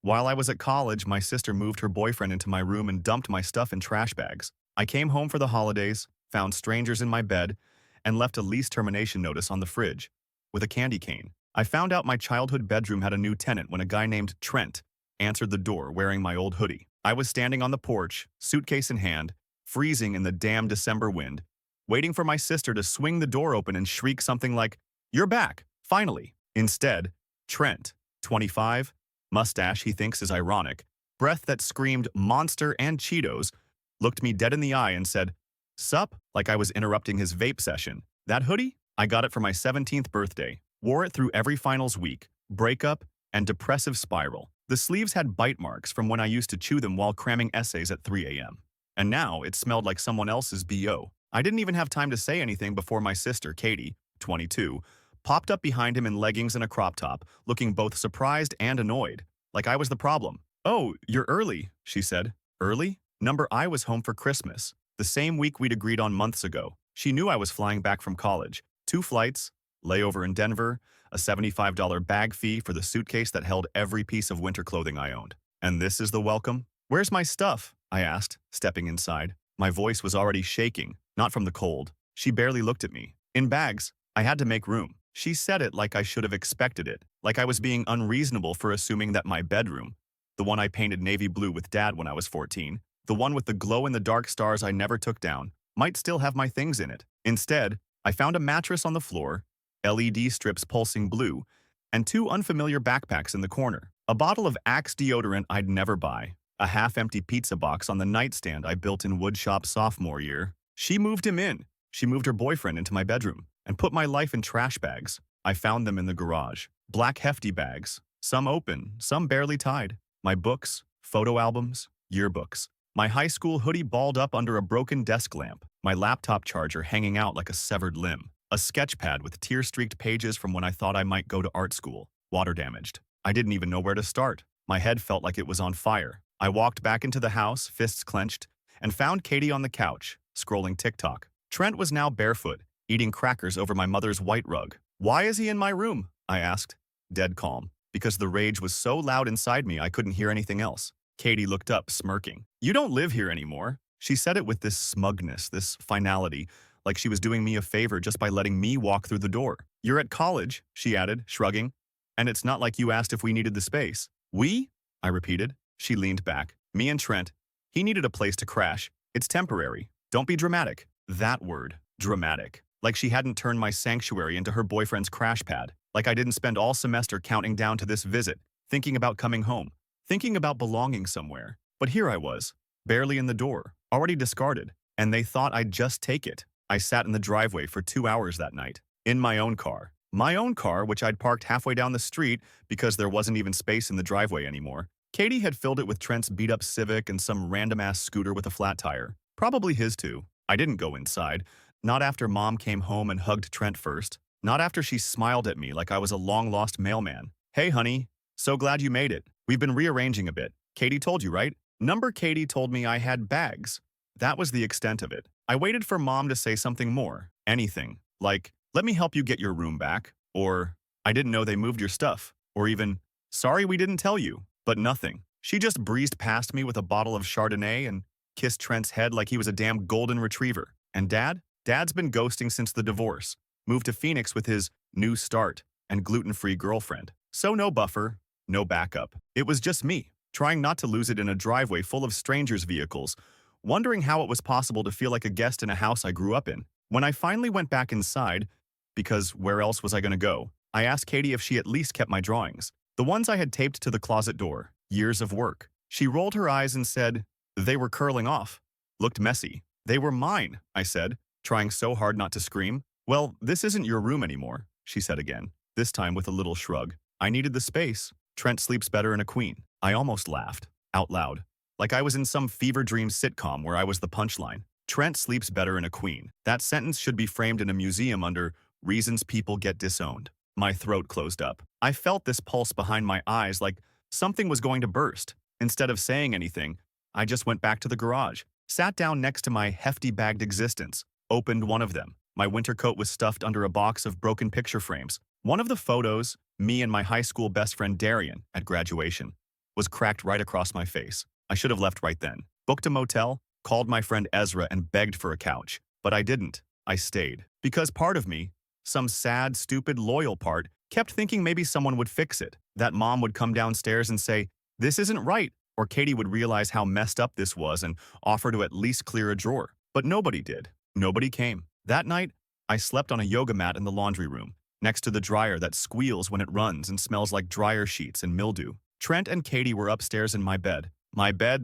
While I was at college, my sister moved her boyfriend into my room and dumped my stuff in trash bags. I came home for the holidays, found strangers in my bed, and left a lease termination notice on the fridge with a candy cane. I found out my childhood bedroom had a new tenant when a guy named Trent answered the door wearing my old hoodie. I was standing on the porch, suitcase in hand, freezing in the damn December wind, waiting for my sister to swing the door open and shriek something like, "You're back, finally." Instead, Trent, 25, mustache he thinks is ironic, breath that screamed monster and Cheetos, looked me dead in the eye and said, "Sup?" like I was interrupting his vape session. That hoodie? I got it for my 17th birthday. Wore it through every finals week, breakup, and depressive spiral. The sleeves had bite marks from when I used to chew them while cramming essays at 3 a.m. And now it smelled like someone else's BO. I didn't even have time to say anything before my sister, Katie, 22, popped up behind him in leggings and a crop top, looking both surprised and annoyed, like I was the problem. "Oh, you're early," she said. Early? Number I was home for Christmas, the same week we'd agreed on months ago. She knew I was flying back from college. 2 flights, layover in Denver, a $75 bag fee for the suitcase that held every piece of winter clothing I owned. And this is the welcome? "Where's my stuff?" I asked, stepping inside. My voice was already shaking, not from the cold. She barely looked at me. "In bags. I had to make room." She said it like I should have expected it, like I was being unreasonable for assuming that my bedroom, the one I painted navy blue with Dad when I was 14, the one with the glow-in-the-dark stars I never took down, might still have my things in it. Instead, I found a mattress on the floor, LED strips pulsing blue, and 2 unfamiliar backpacks in the corner. A bottle of Axe deodorant I'd never buy, a half-empty pizza box on the nightstand I built in woodshop sophomore year. She moved him in. She moved her boyfriend into my bedroom and put my life in trash bags. I found them in the garage. Black hefty bags, some open, some barely tied. My books, photo albums, yearbooks. My high school hoodie balled up under a broken desk lamp. My laptop charger hanging out like a severed limb. A sketch pad with tear-streaked pages from when I thought I might go to art school. Water damaged. I didn't even know where to start. My head felt like it was on fire. I walked back into the house, fists clenched, and found Katie on the couch, scrolling TikTok. Trent was now barefoot, eating crackers over my mother's white rug. "Why is he in my room?" I asked, dead calm, because the rage was so loud inside me I couldn't hear anything else. Katie looked up, smirking. "You don't live here anymore." She said it with this smugness, this finality, like she was doing me a favor just by letting me walk through the door. "You're at college," she added, shrugging, "and it's not like you asked if we needed the space." "We?" I repeated. She leaned back. "Me and Trent. He needed a place to crash. It's temporary. Don't be dramatic." That word, dramatic. Like she hadn't turned my sanctuary into her boyfriend's crash pad. Like I didn't spend all semester counting down to this visit, thinking about coming home, thinking about belonging somewhere. But here I was, barely in the door, already discarded, and they thought I'd just take it. I sat in the driveway for 2 hours that night, in my own car. My own car, which I'd parked halfway down the street because there wasn't even space in the driveway anymore. Katie had filled it with Trent's beat-up Civic and some random-ass scooter with a flat tire. Probably his too. I didn't go inside. Not after Mom came home and hugged Trent first. Not after she smiled at me like I was a long-lost mailman. "Hey, honey. So glad you made it. We've been rearranging a bit. Katie told you, right?" Number Katie told me I had bags. That was the extent of it. I waited for Mom to say something more. Anything. Like, "Let me help you get your room back." Or, "I didn't know they moved your stuff." Or even, "Sorry we didn't tell you." But nothing. She just breezed past me with a bottle of Chardonnay and kissed Trent's head like he was a damn golden retriever. And Dad? Dad's been ghosting since the divorce. Moved to Phoenix with his new start and gluten-free girlfriend. So no buffer, no backup. It was just me, trying not to lose it in a driveway full of strangers' vehicles, wondering how it was possible to feel like a guest in a house I grew up in. When I finally went back inside, because where else was I going to go, I asked Katie if she at least kept my drawings, the ones I had taped to the closet door. Years of work. She rolled her eyes and said, "They were curling off. Looked messy." "They were mine," I said, trying so hard not to scream. "Well, this isn't your room anymore," she said again, this time with a little shrug. "I needed the space. Trent sleeps better in a queen." I almost laughed, out loud, like I was in some fever dream sitcom where I was the punchline. Trent sleeps better in a queen. That sentence should be framed in a museum under reasons people get disowned. My throat closed up. I felt this pulse behind my eyes like something was going to burst. Instead of saying anything, I just went back to the garage, sat down next to my hefty bagged existence, opened one of them. My winter coat was stuffed under a box of broken picture frames. One of the photos, me and my high school best friend Darian at graduation. was cracked right across my face. I should have left right then. Booked a motel, called my friend Ezra and begged for a couch. But I didn't. I stayed. Because part of me, some sad, stupid, loyal part, kept thinking maybe someone would fix it. That mom would come downstairs and say, "This isn't right." Or Katie would realize how messed up this was and offer to at least clear a drawer. But nobody did. Nobody came. That night, I slept on a yoga mat in the laundry room, next to the dryer that squeals when it runs and smells like dryer sheets and mildew. Trent and Katie were upstairs in my bed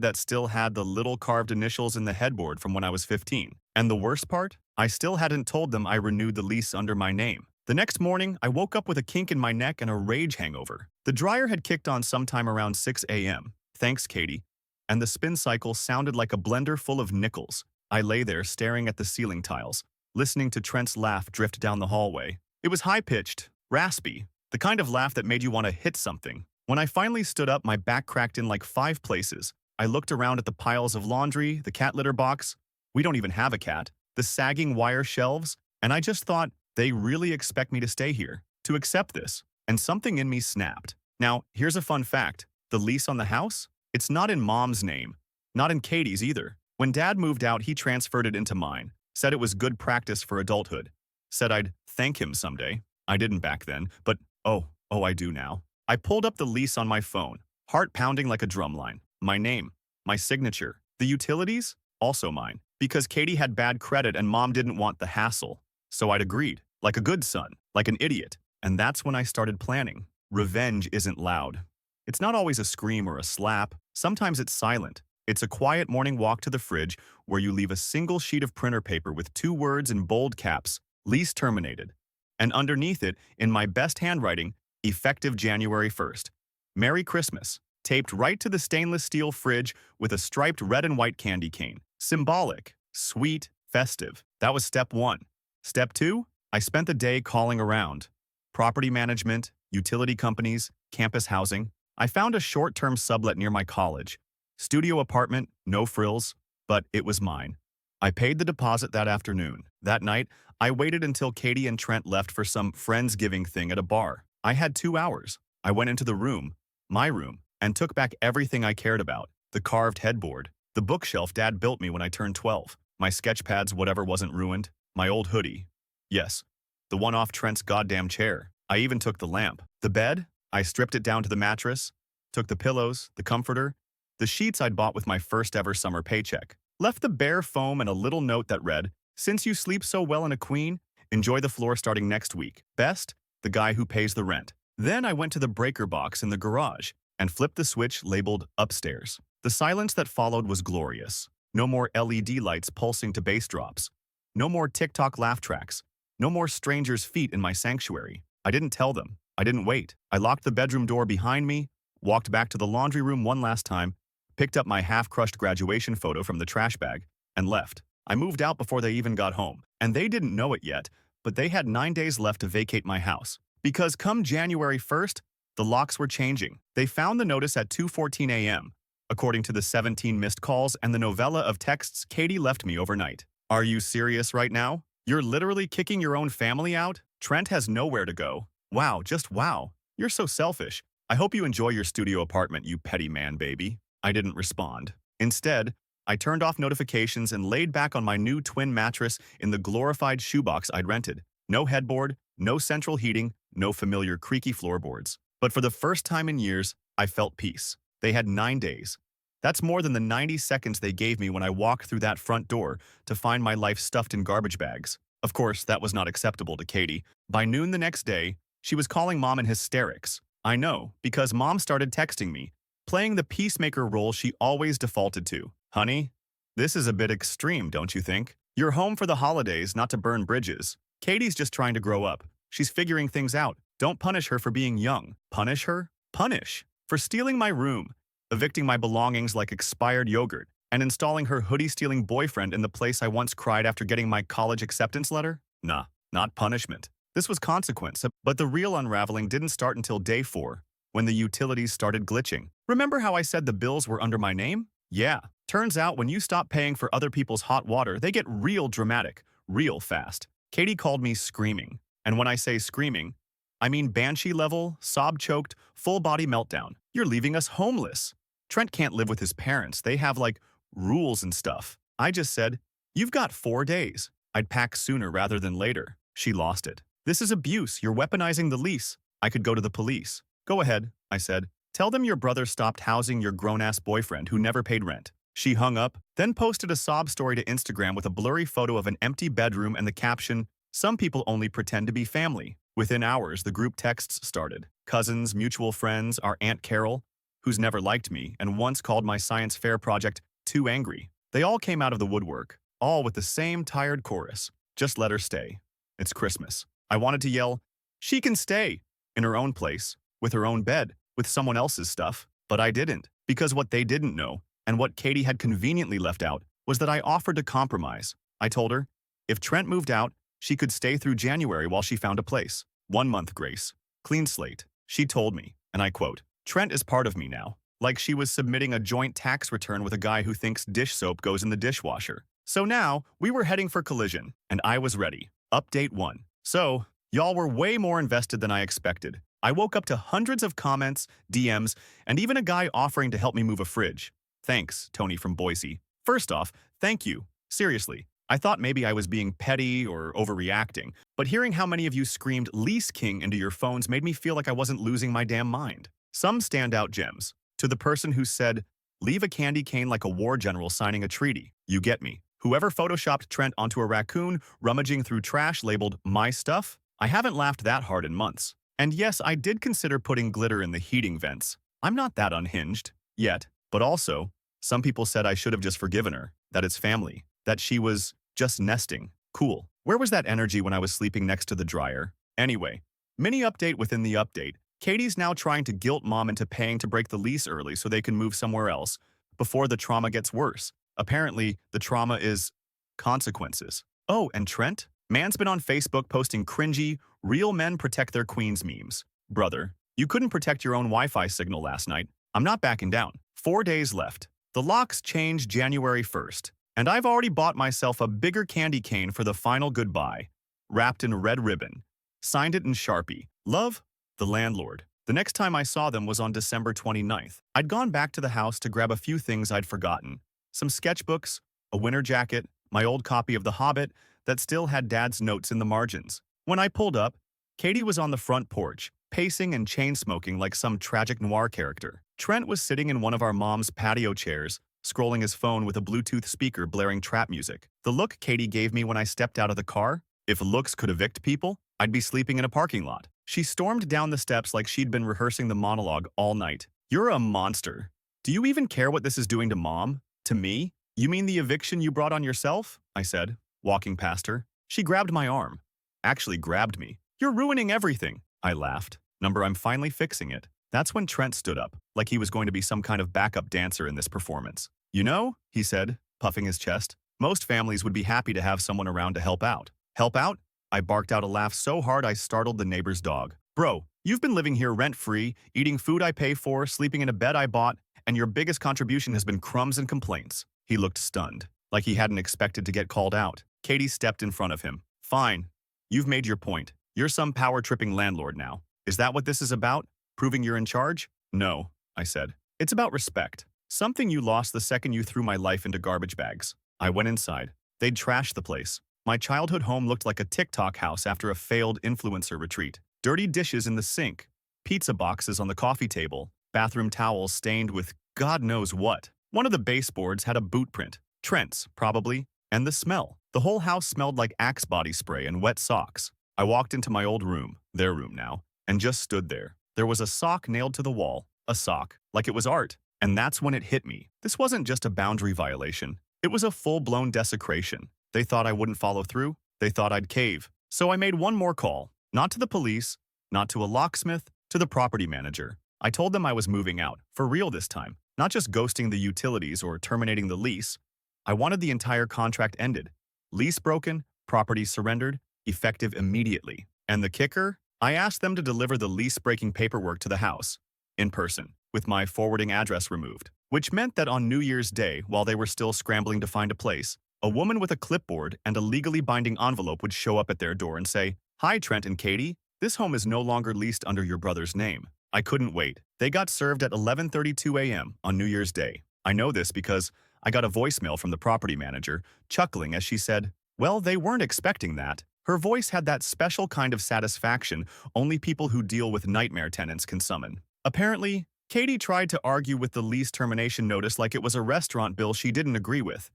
that still had the little carved initials in the headboard from when I was 15. And the worst part? I still hadn't told them I renewed the lease under my name. The next morning, I woke up with a kink in my neck and a rage hangover. The dryer had kicked on sometime around 6 a.m. Thanks, Katie. And the spin cycle sounded like a blender full of nickels. I lay there staring at the ceiling tiles, listening to Trent's laugh drift down the hallway. It was high-pitched, raspy, the kind of laugh that made you want to hit something. When I finally stood up, my back cracked in like 5 places. I looked around at the piles of laundry, the cat litter box. We don't even have a cat. The sagging wire shelves. And I just thought, they really expect me to stay here, to accept this. And something in me snapped. Now, here's a fun fact. The lease on the house? It's not in Mom's name. Not in Katie's either. When Dad moved out, he transferred it into mine. Said it was good practice for adulthood. Said I'd thank him someday. I didn't back then, but oh, I do now. I pulled up the lease on my phone, heart pounding like a drumline. My name, my signature, the utilities, also mine. Because Katie had bad credit and Mom didn't want the hassle. So I'd agreed, like a good son, like an idiot. And that's when I started planning. Revenge isn't loud. It's not always a scream or a slap. Sometimes it's silent. It's a quiet morning walk to the fridge where you leave a single sheet of printer paper with 2 words in bold caps, lease terminated. And underneath it, in my best handwriting, effective January 1st. Merry Christmas, taped right to the stainless steel fridge with a striped red and white candy cane. Symbolic, sweet, festive. That was step 1. Step 2, I spent the day calling around. Property management, utility companies, campus housing. I found a short-term sublet near my college. Studio apartment, no frills, but it was mine. I paid the deposit that afternoon. That night, I waited until Katie and Trent left for some friendsgiving thing at a bar. I had 2 hours. I went into the room, my room, and took back everything I cared about. The carved headboard, the bookshelf Dad built me when I turned 12, my sketch pads, whatever wasn't ruined, my old hoodie. Yes, the one off Trent's goddamn chair. I even took the lamp. The bed, I stripped it down to the mattress, took the pillows, the comforter, the sheets I'd bought with my first ever summer paycheck. Left the bare foam and a little note that read, "Since you sleep so well in a queen, enjoy the floor starting next week. Best, the guy who pays the rent." Then I went to the breaker box in the garage and flipped the switch labeled upstairs. The silence that followed was glorious. No more LED lights pulsing to bass drops. No more TikTok laugh tracks. No more strangers' feet in my sanctuary. I didn't tell them. I didn't wait. I locked the bedroom door behind me, walked back to the laundry room one last time, picked up my half-crushed graduation photo from the trash bag, and left. I moved out before they even got home, and they didn't know it yet, but they had 9 days left to vacate my house. Because come January 1st, the locks were changing. They found the notice at 2:14 a.m., according to the 17 missed calls and the novella of texts Katie left me overnight. Are you serious right now? You're literally kicking your own family out? Trent has nowhere to go. Wow, just wow. You're so selfish. I hope you enjoy your studio apartment, you petty man baby. I didn't respond. Instead, I turned off notifications and laid back on my new twin mattress in the glorified shoebox I'd rented. No headboard, no central heating, no familiar creaky floorboards. But for the first time in years, I felt peace. They had 9 days. That's more than the 90 seconds they gave me when I walked through that front door to find my life stuffed in garbage bags. Of course, that was not acceptable to Katie. By noon the next day, she was calling Mom in hysterics. I know, because Mom started texting me, playing the peacemaker role she always defaulted to. Honey, this is a bit extreme, don't you think? You're home for the holidays, not to burn bridges. Katie's just trying to grow up. She's figuring things out. Don't punish her for being young. Punish her? Punish. For stealing my room, evicting my belongings like expired yogurt, and installing her hoodie-stealing boyfriend in the place I once cried after getting my college acceptance letter? Nah, not punishment. This was consequence, but the real unraveling didn't start until day 4, when the utilities started glitching. Remember how I said the bills were under my name? Yeah. Turns out when you stop paying for other people's hot water, they get real dramatic, real fast. Katie called me screaming. And when I say screaming, I mean banshee level, sob-choked, full-body meltdown. You're leaving us homeless. Trent can't live with his parents. They have, like, rules and stuff. I just said, you've got 4 days. I'd pack sooner rather than later. She lost it. This is abuse. You're weaponizing the lease. I could go to the police. Go ahead, I said. Tell them your brother stopped housing your grown-ass boyfriend who never paid rent. She hung up, then posted a sob story to Instagram with a blurry photo of an empty bedroom and the caption, "Some people only pretend to be family." Within hours, the group texts started. Cousins, mutual friends, our Aunt Carol, who's never liked me and once called my science fair project too angry. They all came out of the woodwork, all with the same tired chorus. Just let her stay. It's Christmas. I wanted to yell, she can stay, in her own place, with her own bed, with someone else's stuff, but I didn't, because what they didn't know, and what Katie had conveniently left out, was that I offered to compromise. I told her, if Trent moved out, she could stay through January while she found a place. 1 month grace. Clean slate. She told me, and I quote, Trent is part of me now. Like she was submitting a joint tax return with a guy who thinks dish soap goes in the dishwasher. So now, we were heading for collision, and I was ready. Update 1. So, y'all were way more invested than I expected. I woke up to hundreds of comments, DMs, and even a guy offering to help me move a fridge. Thanks, Tony from Boise. First off, thank you. Seriously. I thought maybe I was being petty or overreacting, but hearing how many of you screamed Lease King into your phones made me feel like I wasn't losing my damn mind. Some standout gems. To the person who said, leave a candy cane like a war general signing a treaty. You get me. Whoever photoshopped Trent onto a raccoon rummaging through trash labeled my stuff? I haven't laughed that hard in months. And yes, I did consider putting glitter in the heating vents. I'm not that unhinged. Yet. But also, some people said I should have just forgiven her, that it's family, that she was just nesting. Cool. Where was that energy when I was sleeping next to the dryer? Anyway, mini update within the update. Katie's now trying to guilt mom into paying to break the lease early so they can move somewhere else, before the trauma gets worse. Apparently, the trauma is consequences. Oh, and Trent? Man's been on Facebook posting cringy, real men protect their queens memes. Brother, you couldn't protect your own Wi-Fi signal last night. I'm not backing down. 4 days left. The locks change January 1st. And I've already bought myself a bigger candy cane for the final goodbye, wrapped in red ribbon. Signed it in Sharpie. Love, the landlord. The next time I saw them was on December 29th. I'd gone back to the house to grab a few things I'd forgotten. Some sketchbooks, a winter jacket, my old copy of The Hobbit that still had Dad's notes in the margins. When I pulled up, Katie was on the front porch, pacing and chain-smoking like some tragic noir character. Trent was sitting in one of our mom's patio chairs, scrolling his phone with a Bluetooth speaker blaring trap music. The look Katie gave me when I stepped out of the car, if looks could evict people, I'd be sleeping in a parking lot. She stormed down the steps like she'd been rehearsing the monologue all night. You're a monster. Do you even care what this is doing to Mom? To me? You mean the eviction you brought on yourself? I said, walking past her. She grabbed my arm. Actually grabbed me. You're ruining everything. I laughed. I'm finally fixing it. That's when Trent stood up, like he was going to be some kind of backup dancer in this performance. You know, he said, puffing his chest, most families would be happy to have someone around to help out. Help out? I barked out a laugh so hard I startled the neighbor's dog. Bro, you've been living here rent-free, eating food I pay for, sleeping in a bed I bought, and your biggest contribution has been crumbs and complaints. He looked stunned, like he hadn't expected to get called out. Katie stepped in front of him. Fine. You've made your point. You're some power-tripping landlord now. Is that what this is about? Proving you're in charge? No, I said. It's about respect. Something you lost the second you threw my life into garbage bags. I went inside. They'd trashed the place. My childhood home looked like a TikTok house after a failed influencer retreat. Dirty dishes in the sink, pizza boxes on the coffee table, bathroom towels stained with God knows what. One of the baseboards had a boot print. Trent's, probably. And the smell. The whole house smelled like Axe body spray and wet socks. I walked into my old room, their room now, and just stood there. There was a sock nailed to the wall. A sock. Like it was art. And that's when it hit me. This wasn't just a boundary violation. It was a full-blown desecration. They thought I wouldn't follow through. They thought I'd cave. So I made one more call. Not to the police, not to a locksmith, to the property manager. I told them I was moving out, for real this time. Not just ghosting the utilities or terminating the lease. I wanted the entire contract ended. Lease broken, property surrendered, effective immediately. And the kicker? I asked them to deliver the lease-breaking paperwork to the house, in person, with my forwarding address removed. Which meant that on New Year's Day, while they were still scrambling to find a place, a woman with a clipboard and a legally binding envelope would show up at their door and say, Hi, Trent and Katie. This home is no longer leased under your brother's name. I couldn't wait. They got served at 11:32 a.m. on New Year's Day. I know this because I got a voicemail from the property manager, chuckling as she said, "Well, they weren't expecting that." Her voice had that special kind of satisfaction only people who deal with nightmare tenants can summon. Apparently, Katie tried to argue with the lease termination notice like it was a restaurant bill she didn't agree with.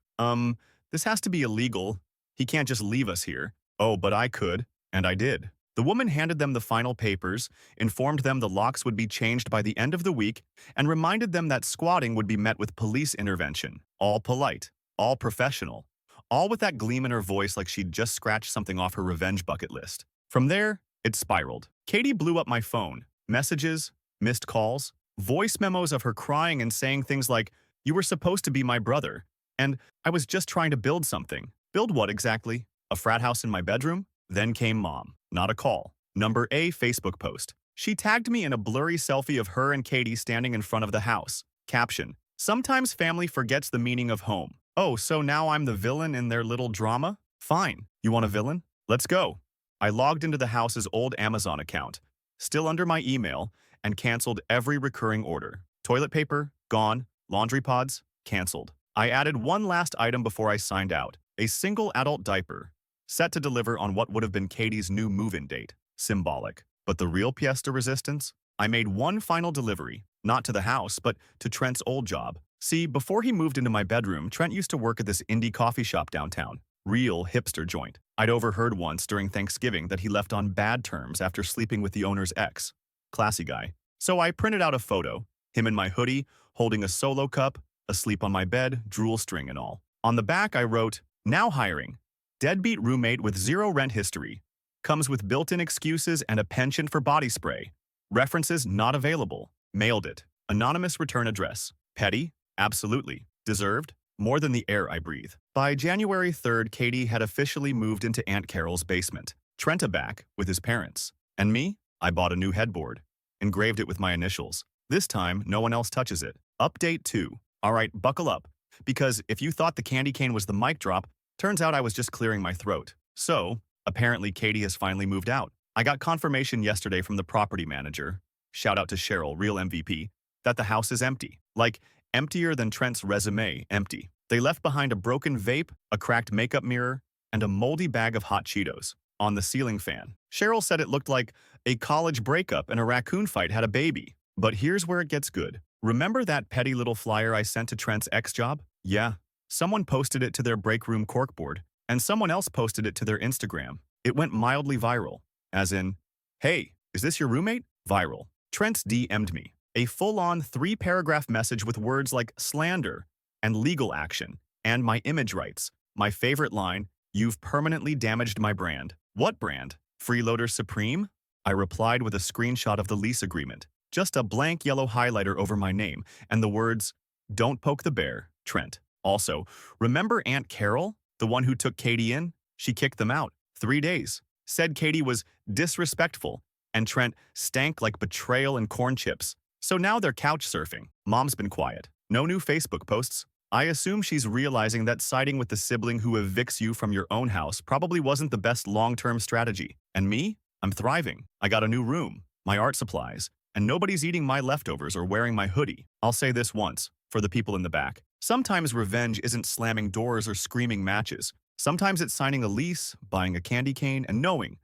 This has to be illegal. He can't just leave us here. Oh, but I could, and I did. The woman handed them the final papers, informed them the locks would be changed by the end of the week, and reminded them that squatting would be met with police intervention. All polite, all professional, all with that gleam in her voice like she'd just scratched something off her revenge bucket list. From there, it spiraled. Katie blew up my phone. Messages, missed calls, voice memos of her crying and saying things like, "You were supposed to be my brother," and "I was just trying to build something." Build what exactly? A frat house in my bedroom? Then came Mom. Not a call. Number A Facebook post. She tagged me in a blurry selfie of her and Katie standing in front of the house. Caption. Sometimes family forgets the meaning of home. Oh, so now I'm the villain in their little drama? Fine. You want a villain? Let's go. I logged into the house's old Amazon account, still under my email, and canceled every recurring order. Toilet paper, gone. Laundry pods, canceled. I added one last item before I signed out. A single adult diaper, set to deliver on what would have been Katie's new move-in date. Symbolic. But the real pièce de resistance? I made one final delivery, not to the house, but to Trent's old job. See, before he moved into my bedroom, Trent used to work at this indie coffee shop downtown. Real hipster joint. I'd overheard once during Thanksgiving that he left on bad terms after sleeping with the owner's ex. Classy guy. So I printed out a photo, him in my hoodie, holding a solo cup, asleep on my bed, drool string and all. On the back I wrote, "Now hiring. Deadbeat roommate with zero rent history. Comes with built-in excuses and a penchant for body spray. References not available. Mailed it. Anonymous return address. Petty? Absolutely. Deserved? More than the air I breathe." By January 3rd, Katie had officially moved into Aunt Carol's basement. Trent back with his parents. And me? I bought a new headboard. Engraved it with my initials. This time, no one else touches it. Update 2. Alright, buckle up. Because if you thought the candy cane was the mic drop, turns out I was just clearing my throat. So, apparently Katie has finally moved out. I got confirmation yesterday from the property manager, shout out to Cheryl, real MVP, that the house is empty. Like, emptier than Trent's resume, empty. They left behind a broken vape, a cracked makeup mirror, and a moldy bag of hot Cheetos on the ceiling fan. Cheryl said it looked like a college breakup and a raccoon fight had a baby. But here's where it gets good. Remember that petty little flyer I sent to Trent's ex-job? Yeah. Someone posted it to their break room corkboard, and someone else posted it to their Instagram. It went mildly viral. As in, "Hey, is this your roommate?" Viral. Trent's DM'd me. A full-on 3-paragraph message with words like slander and legal action, and my image rights. My favorite line, "You've permanently damaged my brand." What brand? Freeloader Supreme? I replied with a screenshot of the lease agreement. Just a blank yellow highlighter over my name, and the words, "Don't poke the bear, Trent." Also, remember Aunt Carol, the one who took Katie in? She kicked them out. 3 days. Said Katie was disrespectful, and Trent stank like betrayal and corn chips. So now they're couch surfing. Mom's been quiet. No new Facebook posts. I assume she's realizing that siding with the sibling who evicts you from your own house probably wasn't the best long-term strategy. And me? I'm thriving. I got a new room, my art supplies, and nobody's eating my leftovers or wearing my hoodie. I'll say this once, for the people in the back. Sometimes revenge isn't slamming doors or screaming matches. Sometimes it's signing a lease, buying a candy cane, and knowing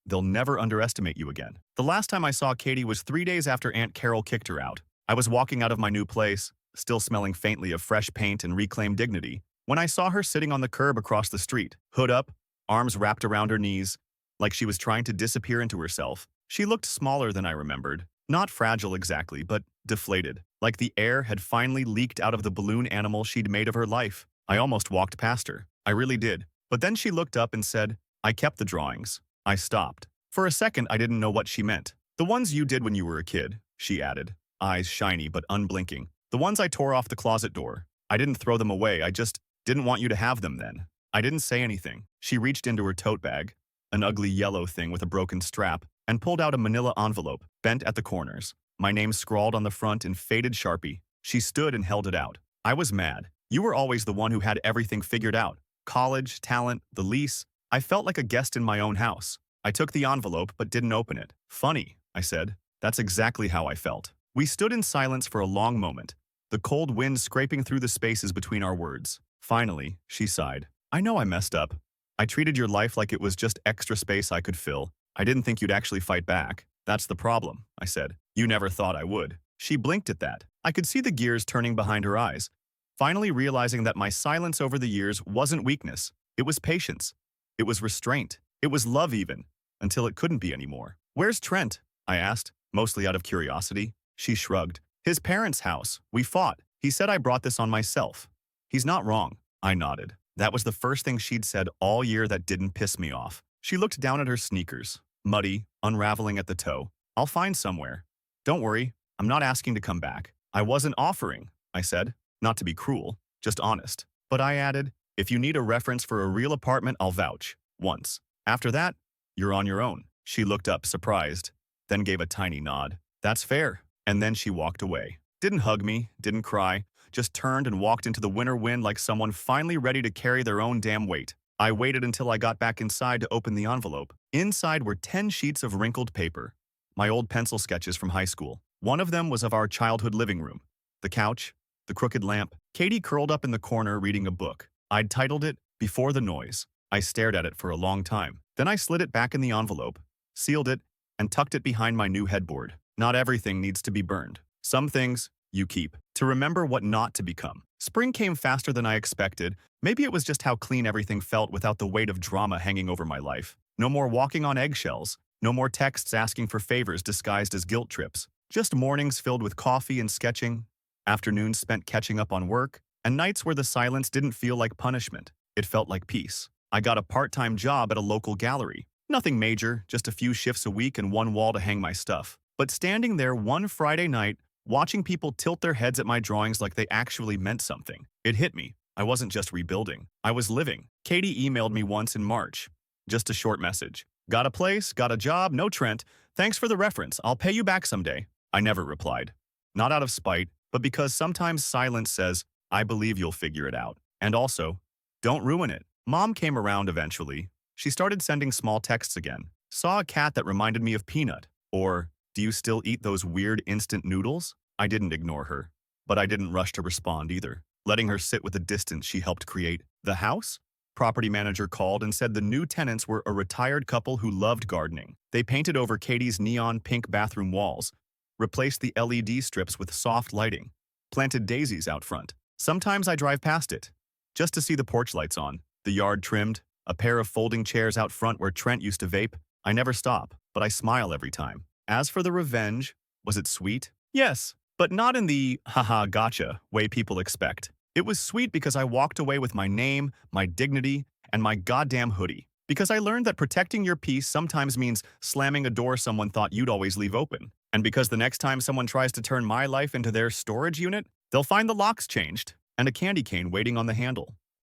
they'll never underestimate you again. The last time I saw Katie was 3 days after Aunt Carol kicked her out. I was walking out of my new place, still smelling faintly of fresh paint and reclaimed dignity, when I saw her sitting on the curb across the street, hood up, arms wrapped around her knees, like she was trying to disappear into herself. She looked smaller than I remembered. Not fragile exactly, but deflated, like the air had finally leaked out of the balloon animal she'd made of her life. I almost walked past her. I really did. But then she looked up and said, "I kept the drawings." I stopped. For a second, I didn't know what she meant. "The ones you did when you were a kid," she added, eyes shiny but unblinking. "The ones I tore off the closet door. I didn't throw them away, I just didn't want you to have them then." I didn't say anything. She reached into her tote bag, an ugly yellow thing with a broken strap, and pulled out a manila envelope, bent at the corners. My name scrawled on the front in faded Sharpie. She stood and held it out. I was mad. You were always the one who had everything figured out. College, talent, the lease. I felt like a guest in my own house. I took the envelope but didn't open it. "Funny," I said. That's exactly how I felt. We stood in silence for a long moment, the cold wind scraping through the spaces between our words. Finally, she sighed. I know I messed up. I treated your life like it was just extra space I could fill. I didn't think you'd actually fight back. That's the problem, I said. You never thought I would. She blinked at that. I could see the gears turning behind her eyes, finally realizing that my silence over the years wasn't weakness. It was patience. It was restraint. It was love even, until it couldn't be anymore. Where's Trent? I asked, mostly out of curiosity. She shrugged. His parents' house. We fought. He said I brought this on myself. He's not wrong. I nodded. That was the first thing she'd said all year that didn't piss me off. She looked down at her sneakers, muddy, unraveling at the toe. I'll find somewhere. Don't worry, I'm not asking to come back. I wasn't offering, I said, not to be cruel, just honest. But I added, if you need a reference for a real apartment, I'll vouch. Once. After that, you're on your own. She looked up, surprised, then gave a tiny nod. That's fair. And then she walked away. Didn't hug me, didn't cry, just turned and walked into the winter wind like someone finally ready to carry their own damn weight. I waited until I got back inside to open the envelope. Inside were 10 sheets of wrinkled paper, my old pencil sketches from high school. One of them was of our childhood living room. The couch, the crooked lamp, Katie curled up in the corner reading a book. I'd titled it, Before the Noise. I stared at it for a long time. Then I slid it back in the envelope, sealed it, and tucked it behind my new headboard. Not everything needs to be burned. Some things, you keep, to remember what not to become. Spring came faster than I expected. Maybe it was just how clean everything felt without the weight of drama hanging over my life. No more walking on eggshells. No more texts asking for favors disguised as guilt trips. Just mornings filled with coffee and sketching, afternoons spent catching up on work, and nights where the silence didn't feel like punishment. It felt like peace. I got a part-time job at a local gallery. Nothing major, just a few shifts a week and one wall to hang my stuff. But standing there one Friday night, watching people tilt their heads at my drawings like they actually meant something, it hit me. I wasn't just rebuilding. I was living. Katie emailed me once in March. Just a short message. Got a place, got a job, no Trent. Thanks for the reference. I'll pay you back someday. I never replied. Not out of spite, but because sometimes silence says, I believe you'll figure it out. And also, don't ruin it. Mom came around eventually. She started sending small texts again. Saw a cat that reminded me of Peanut. Or, do you still eat those weird instant noodles? I didn't ignore her, but I didn't rush to respond either, letting her sit with the distance she helped create. The house? Property manager called and said the new tenants were a retired couple who loved gardening. They painted over Katie's neon pink bathroom walls, replaced the LED strips with soft lighting, planted daisies out front. Sometimes I drive past it, just to see the porch lights on, the yard trimmed, a pair of folding chairs out front where Trent used to vape. I never stop, but I smile every time. As for the revenge, was it sweet? Yes, but not in the haha gotcha way people expect. It was sweet because I walked away with my name, my dignity, and my goddamn hoodie. Because I learned that protecting your peace sometimes means slamming a door someone thought you'd always leave open. And because the next time someone tries to turn my life into their storage unit, they'll find the locks changed and a candy cane waiting on the handle.